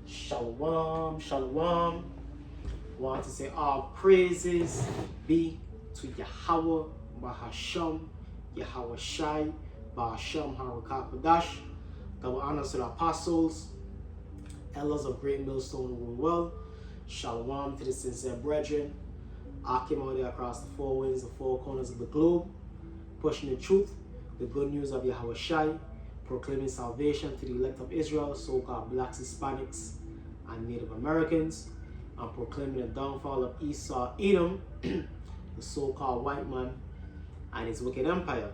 Shalom, shalom. Want to say all praises be to Yahweh, Bahasham, Yahweh Shai, Bahasham, Harakapadash. Double honors to the apostles, elders of Great Millstone and well. Shalom to the sincere brethren. I came out there across the four winds, the four corners of the globe, pushing the truth, the good news of Yahweh Shai, proclaiming salvation to the elect of Israel, so-called blacks, Hispanics, and Native Americans, and proclaiming the downfall of Esau, Edom, the so-called white man, and his wicked empire.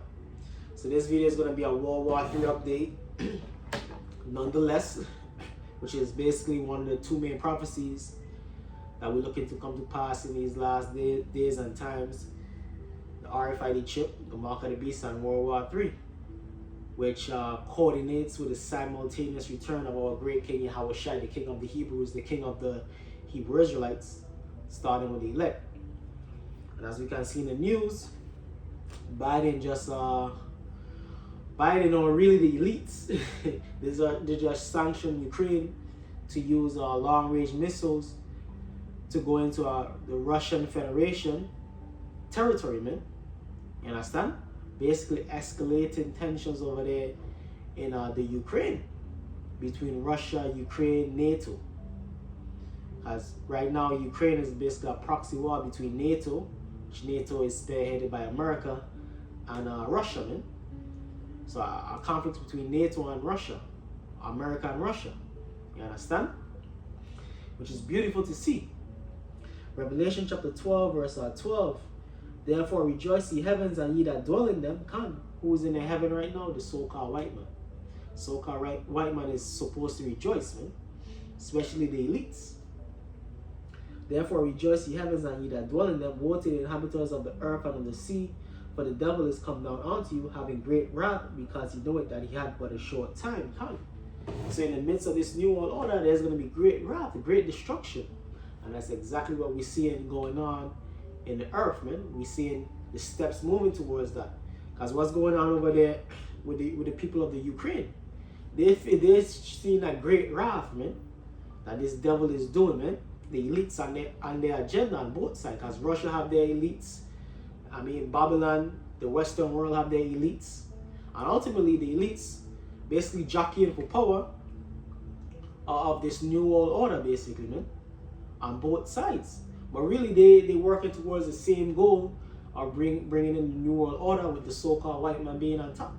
So this video is going to be a World War III update, nonetheless, which is basically one of the two main prophecies that we're looking to come to pass in these last days and times. The RFID chip, the mark of the beast, and World War III, which coordinates with the simultaneous return of our great King Yahweh Shai, the King of the Hebrews, the King of the Hebrew Israelites, starting with the elect. And as we can see in the news, Biden or really the elites, they just sanctioned Ukraine to use long-range missiles to go into the Russian Federation territory, man. You understand? Basically escalating tensions over there in the Ukraine, between Russia, Ukraine, NATO. As right now, Ukraine is basically a proxy war between NATO, which NATO is spearheaded by America, and Russia, man. So a conflict between NATO and Russia, America and Russia. You understand? Which is beautiful to see. Revelation chapter 12, verse 12. Therefore rejoice, ye heavens, and ye that dwell in them. Come, who is in the heaven right now? The so-called white man. So-called white man is supposed to rejoice, man. Especially the elites. Therefore rejoice, ye heavens, and ye that dwell in them. Woe to the inhabitants of the earth and of the sea, for the devil is come down unto you, having great wrath, because he knoweth that he had but a short time coming. So in the midst of this new world order, there's going to be great wrath, great destruction. And that's exactly what we're seeing going on in the earth, man. We're seeing the steps moving towards that. Because what's going on over there with the people of the Ukraine? They're seeing that great wrath, man, that this devil is doing, man. The elites on their agenda on both sides. Because Russia have their elites. I mean, Babylon, the Western world have their elites. And ultimately, the elites basically jockeying for power of this new world order, basically, man. On both sides. But really, they working towards the same goal of bringing in the new world order, with the so-called white man being on top.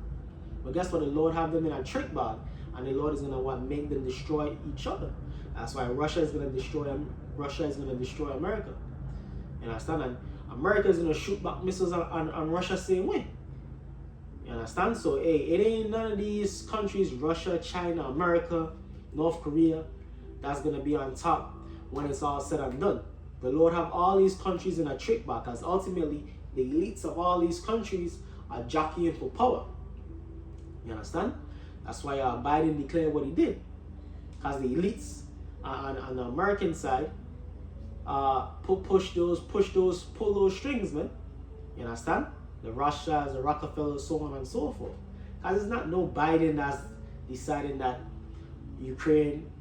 But guess what? The Lord have them in a trick bag, and the Lord is going to make them destroy each other. That's why Russia is going to destroy America. You understand? And America is going to shoot back missiles on Russia same way. You understand? So, hey, it ain't none of these countries, Russia, China, America, North Korea, that's going to be on top when it's all said and done. The Lord have all these countries in a trick back, as ultimately the elites of all these countries are jockeying for power. You understand? That's why Biden declared what he did. Because the elites on the American side pull those strings, man. You understand? The Russias, the Rockefellers, so on and so forth. Because it's not no Biden that's deciding that Ukraine,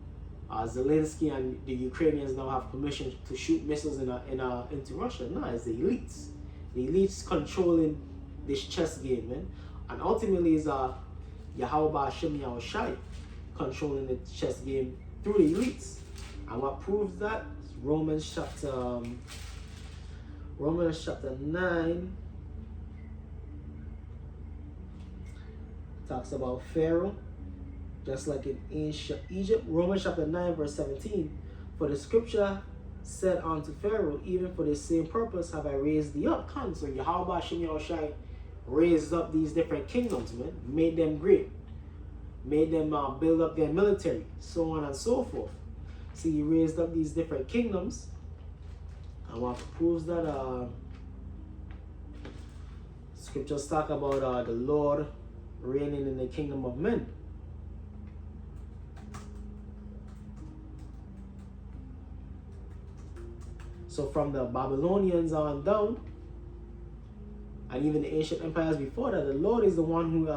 Zelensky and the Ukrainians now have permission to shoot missiles into Russia. No, it's the elites. The elites controlling this chess game, man. And ultimately is Yahweh Ba'ashem Yahweh Shai controlling the chess game through the elites. And what proves that is Romans chapter 9 talks about Pharaoh. Just like in ancient Egypt, Romans chapter 9, verse 17. For the scripture said unto Pharaoh, even for the same purpose have I raised thee up. So Yahweh Ba'ashem Yahweh Shai raised up these different kingdoms, man. Made them great. Made them build up their military, so on and so forth. See, he raised up these different kingdoms. And what proves that scriptures talk about the Lord reigning in the kingdom of men. So from the Babylonians on down, and even the ancient empires before that, the Lord is the one who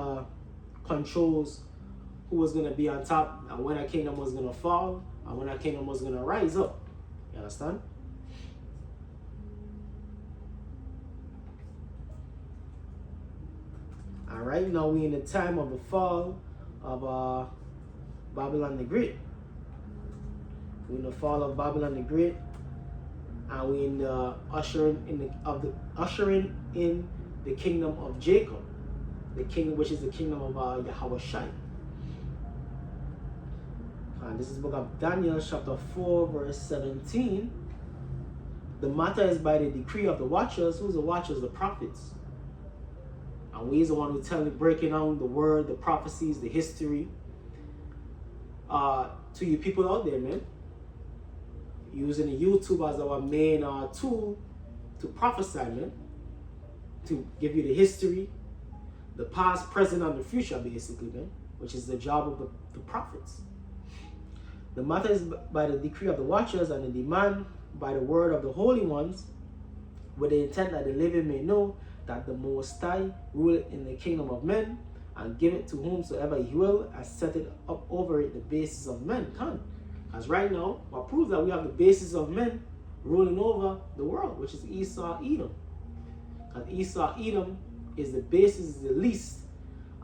controls who was gonna be on top, and when a kingdom was gonna fall, and when a kingdom was gonna rise up. You understand? All right, now we in the time of the fall of Babylon the Great. We in the fall of Babylon the Great, and we in the ushering in the kingdom of Jacob, the king which is the kingdom of Yahweh Shai. And this is the book of Daniel, chapter 4, verse 17. The matter is by the decree of the watchers. Who's the watchers? The prophets. And we is the one who breaking down the word, the prophecies, the history to you people out there, man. Using the YouTube as our main tool to prophesy, man. To give you the history, the past, present, and the future, basically, man. Which is the job of the prophets. The matter is by the decree of the watchers, and the demand by the word of the holy ones, with the intent that the living may know that the Most High rule in the kingdom of men, and give it to whomsoever he will, and set it up over it the basis of men. As right now, what proves that we have the basis of men ruling over the world, which is Esau, Edom. And Esau, Edom is the basis, is the least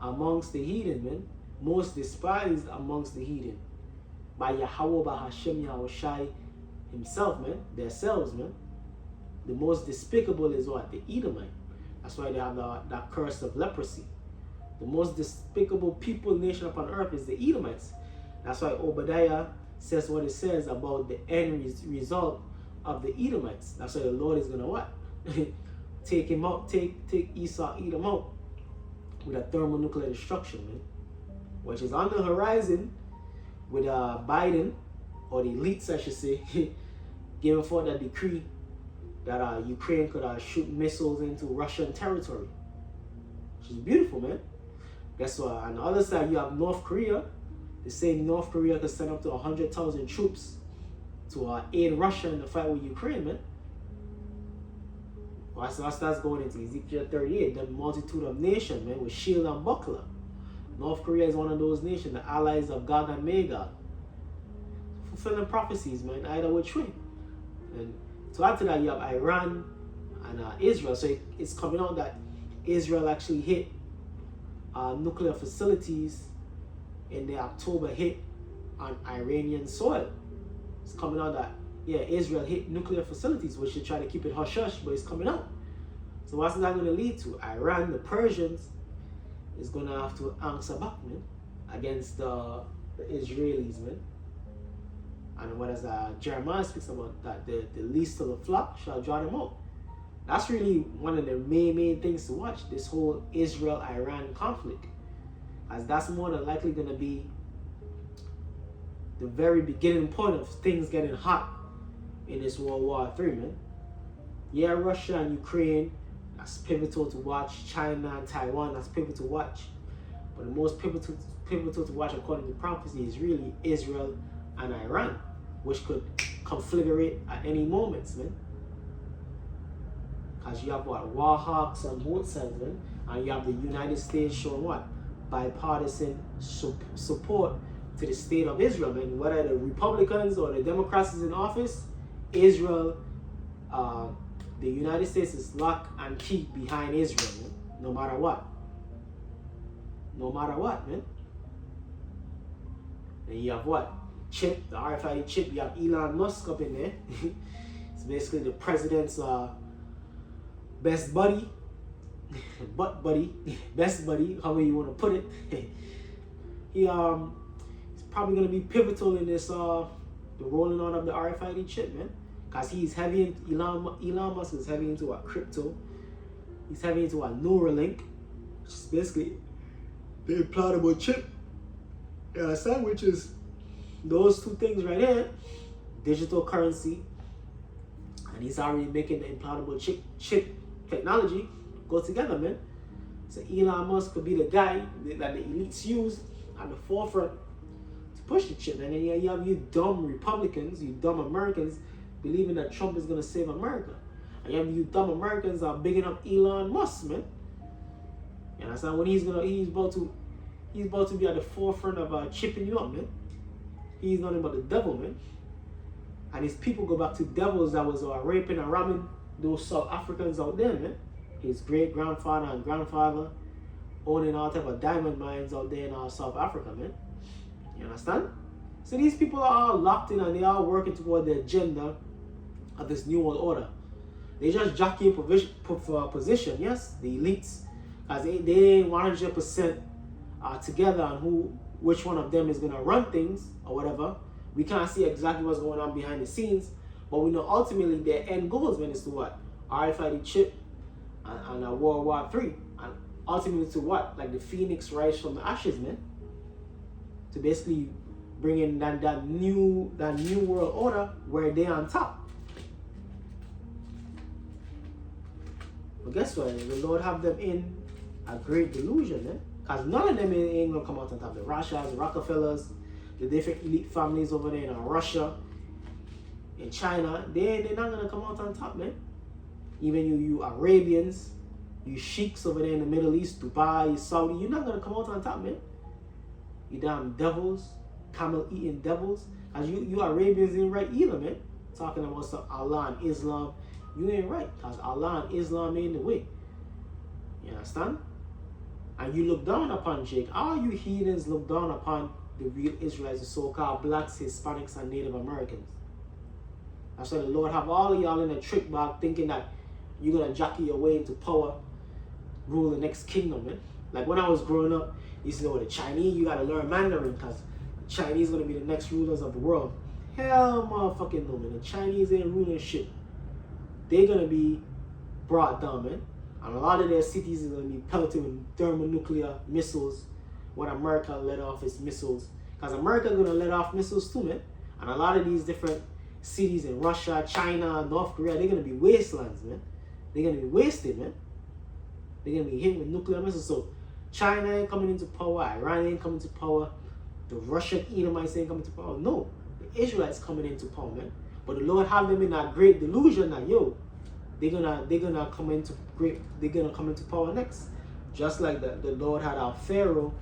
amongst the heathen, man. Most despised amongst the heathen. By Yahweh, by Hashem, Yahweh Shai himself, man. Themselves, man. The most despicable is what? The Edomite. That's why they have that curse of leprosy. The most despicable people, nation upon earth is the Edomites. That's why Obadiah says what it says about the end result of the Edomites. That's why the Lord is going to what? Take him out, take Esau, Edom out with a thermonuclear destruction, man. Which is on the horizon with Biden, or the elites, I should say, giving forth a decree that Ukraine could shoot missiles into Russian territory. Which is beautiful, man. Guess what? On the other side, you have North Korea. They say North Korea could send up to 100,000 troops to aid Russia in the fight with Ukraine, man. What's that's going into Ezekiel 38, the multitude of nations, man, with shield and buckler. North Korea is one of those nations, the allies of Gog and Magog. Fulfilling prophecies, man, either which way. And to add to that, you have Iran and Israel. So it's coming out that Israel actually hit nuclear facilities in the October hit on Iranian soil. It's coming out that, yeah, Israel hit nuclear facilities, which they try to keep it hush-hush, but it's coming out. So what's that going to lead to? Iran, the Persians, is going to have to answer back, man, against the Israelis, man. And what does Jeremiah speaks about, that the least of the flock shall draw them out. That's really one of the main things to watch, this whole Israel-Iran conflict. As that's more than likely going to be the very beginning point of things getting hot in this World War III, man. Yeah, Russia and Ukraine, that's pivotal to watch. China and Taiwan, that's pivotal to watch. But the most pivotal to watch according to prophecy is really Israel and Iran, which could conflagrate at any moment, man. Because you have what? War hawks on both sides, man. And you have the United States showing what? Bipartisan support to the state of Israel, man. Whether the Republicans or the Democrats is in office, Israel, the United States is lock and key behind Israel, man. No matter what. No matter what, man. And you have what? Chip, the RFID chip. You have Elon Musk up in there. It's basically the president's best buddy. Best buddy, however you want to put it. He's probably going to be pivotal in this, the rolling on of the RFID chip, man. Because he's heavy in, Elon Musk is heavy into crypto. He's heavy into Neuralink, which is basically the implantable chip. Which is those two things right here, digital currency, and he's already making the implantable chip technology go together, man. So Elon Musk could be the guy that the elites use at the forefront to push the chip. And then you have you dumb Republicans, you dumb Americans, believing that Trump is going to save America. And you have you dumb Americans are bigging up Elon Musk, man. You understand? When he's about to He's about to be at the forefront of chipping you up, man. He's nothing but the devil, man. And his people go back to devils that was raping and robbing those South Africans out there, man. His great-grandfather and grandfather owning all type of diamond mines out there in South Africa, man. You understand? So these people are all locked in and they are working toward the agenda of this new world order. They just jockey for position, yes, the elites, because they ain't 100% together on which one of them is gonna run things or whatever. We can't see exactly what's going on behind the scenes, but we know ultimately their end goals, man, is to what? RFID chip and World War 3, and ultimately to what? Like the phoenix rise from the ashes, man. To basically bring in that new world order where they're on top. But guess what? The Lord have them in a great delusion, man. Because none of them ain't gonna come out on top. The Russians, the Rockefellers, the different elite families over there in Russia, in China, they're not gonna come out on top, man. Even you Arabians, you sheiks over there in the Middle East, Dubai, Saudi, you're not gonna come out on top, man. You damn devils, camel eating devils. Cause you Arabians ain't right either, man. Talking about some Allah and Islam, you ain't right. Cause Allah and Islam ain't the way. You understand? And you look down upon Jake. All you heathens look down upon the real Israelites, the so-called blacks, Hispanics, and Native Americans. That's why the Lord have all of y'all in a trick bag thinking that you're gonna jockey your way into power, rule the next kingdom, man. Like when I was growing up, you used to know the Chinese, you gotta learn Mandarin because the Chinese gonna be the next rulers of the world. Hell motherfucking no, man. The Chinese ain't ruling shit. They're gonna be brought down, man. And a lot of their cities are going to be pelted with thermonuclear missiles when America let off its missiles. Because America going to let off missiles too, man. And a lot of these different cities in Russia, China, North Korea, they're going to be wastelands, man. They're going to be wasted, man. They're going to be hit with nuclear missiles. So China ain't coming into power. Iran ain't coming to power. The Russian Edomites ain't coming to power. No. The Israelites coming into power, man. But the Lord have them in that great delusion that, yo, they're gonna come into power next. Just like the Lord had our Pharaoh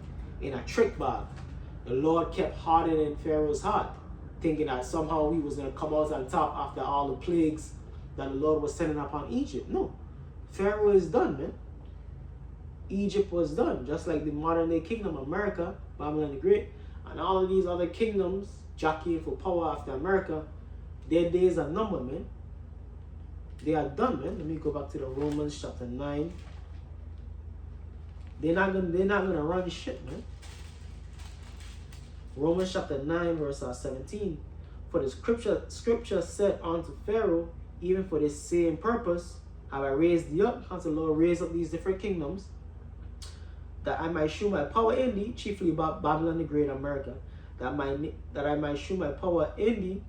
in a trick bag. The Lord kept hardening Pharaoh's heart, thinking that somehow he was gonna come out on top after all the plagues that the Lord was sending upon Egypt. No. Pharaoh is done, man. Egypt was done. Just like the modern day kingdom, America, Babylon the Great, and all of these other kingdoms jockeying for power after America, their days are numbered, man. They are done, man. Let me go back to the Romans chapter 9. They're not gonna run shit, man. Romans chapter 9, verse 17. For the scripture said unto Pharaoh, even for this same purpose have I raised thee up, because the Lord raised up these different kingdoms, that I might shew my power in thee, chiefly about Babylon the Great, America, that I might shew my power in thee,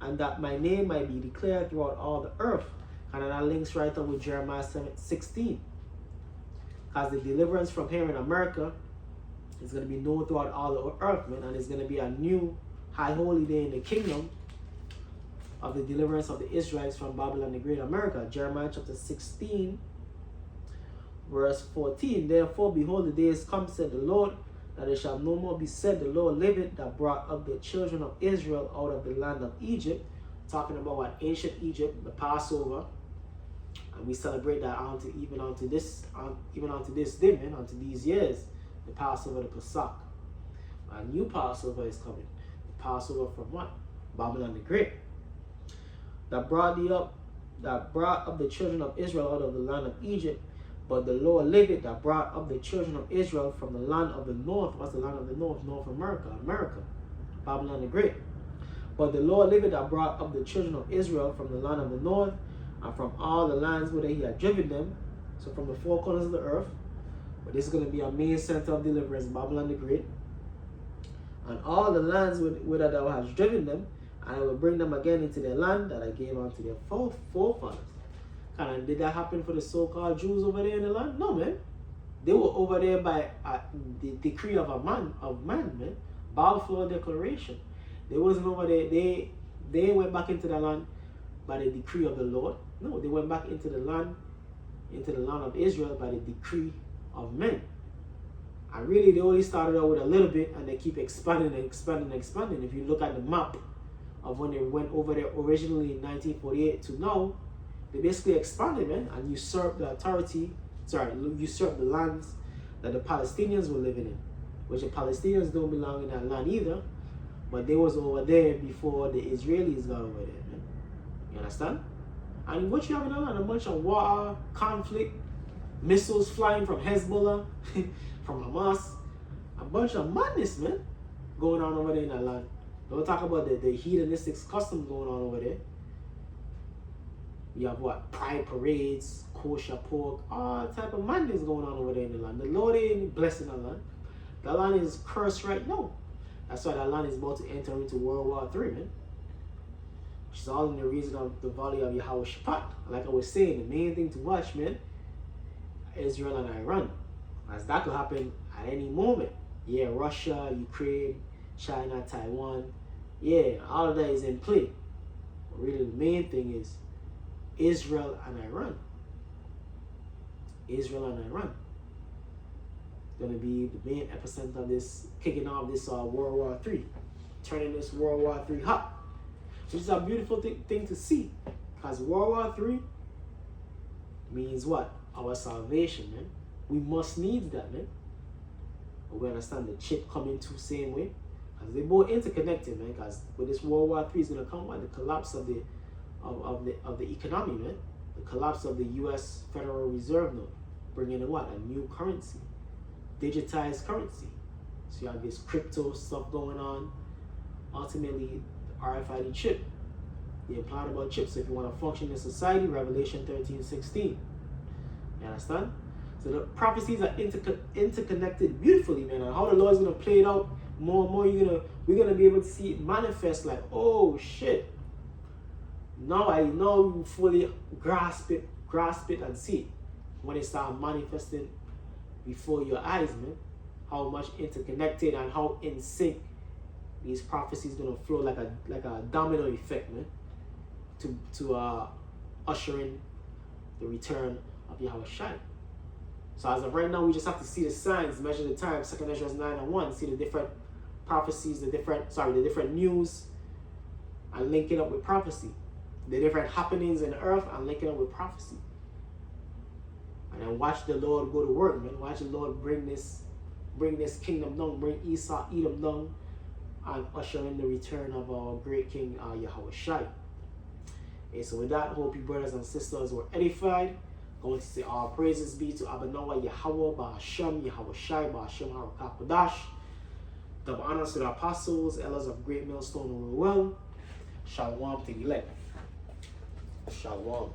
and that my name might be declared throughout all the earth. And that links right up with Jeremiah 16. Because the deliverance from here in America is going to be known throughout all the earth, man. And it's going to be a new high holy day in the kingdom of the deliverance of the Israelites from Babylon the Great, America. Jeremiah chapter 16, verse 14. Therefore, behold, the days come, said the Lord, that it shall no more be said, the Lord liveth, that brought up the children of Israel out of the land of Egypt. Talking about what ancient Egypt, the Passover, and we celebrate that even onto this day, man, onto these years, the Passover, the Pesach. A new Passover is coming. The Passover from what? Babylon the Great. That brought up the children of Israel out of the land of Egypt. But the Lord liveth, that brought up the children of Israel from the land of the north. What's the land of the north? North America. Babylon the Great. But the Lord liveth, that brought up the children of Israel from the land of the north, and from all the lands whither he had driven them. So from the four corners of the earth. But this is going to be our main center of deliverance, Babylon the Great. And all the lands whither thou hast driven them, and I will bring them again into their land that I gave unto their forefathers. And did that happen for the so-called Jews over there in the land? No, man. They were over there by the decree of man, man. Balfour Declaration. They wasn't over there. They went back into the land by the decree of the Lord. No, they went back into the land of Israel by the decree of men. And really, they only started out with a little bit, and they keep expanding and expanding and expanding. If you look at the map of when they went over there originally in 1948 to now, they basically expanded, man, and usurped the usurped the lands that the Palestinians were living in, which the Palestinians don't belong in that land either, but they was over there before the Israelis got over there, man. You understand? And what you have in that land, a bunch of war, conflict, missiles flying from Hezbollah, from Hamas, a bunch of madness, man, going on over there in that land. Don't talk about the hedonistic customs going on over there. You have what? Pride parades, kosher pork, all type of madness going on over there in the land. The Lord ain't blessing that land. That land is cursed right now. That's why that land is about to enter into World War III, man. Which is all in the reason of the valley of Yahweh Shaphat. Like I was saying, the main thing to watch, man, Israel and Iran. As that could happen at any moment. Yeah, Russia, Ukraine, China, Taiwan. Yeah, all of that is in play. But really the main thing is Israel and Iran. Israel and Iran. Going to be the main epicenter of this, kicking off this World War III. Turning this World War III hot. Which is a beautiful thing to see. Because World War III means what? Our salvation, man. We must need that, man. But we understand the chip coming to same way. Because they're both interconnected, man. Because with this World War III is going to come, what? The collapse of the economy, man. The collapse of the U.S. Federal Reserve note. Bringing in what? A new currency. Digitized currency. So you have this crypto stuff going on. Ultimately, the RFID chip. The implantable chip. So if you want to function in society, Revelation 13:16. You understand? So the prophecies are interconnected beautifully, man. And how the Lord's gonna play it out more and more, we're gonna be able to see it manifest. Like, oh shit! Now I know you fully grasp it and see it when it starts manifesting before your eyes, man. How much interconnected and how in sync these prophecies gonna flow like a domino effect, man. To usher in the return of Yahweh Shai. So as of right now, we just have to see the signs, measure the time, 2 Ezra 9:1, see the different prophecies, the different news, and link it up with prophecy. The different happenings in the earth and link it up with prophecy. And then watch the Lord go to work, man. Watch the Lord bring this kingdom down, bring Esau, Edom down, and usher in the return of our great King Yahweh Shai. Okay, so with that, hope you brothers and sisters were edified. Going to say all praises be to Abanawa Yahweh, Ba'ashem, Yahweh Shai, Ba'ashem Harakapadash. Double honors to the apostles, elders of Great Millstone and Well. Shalom to the elect. Shalom.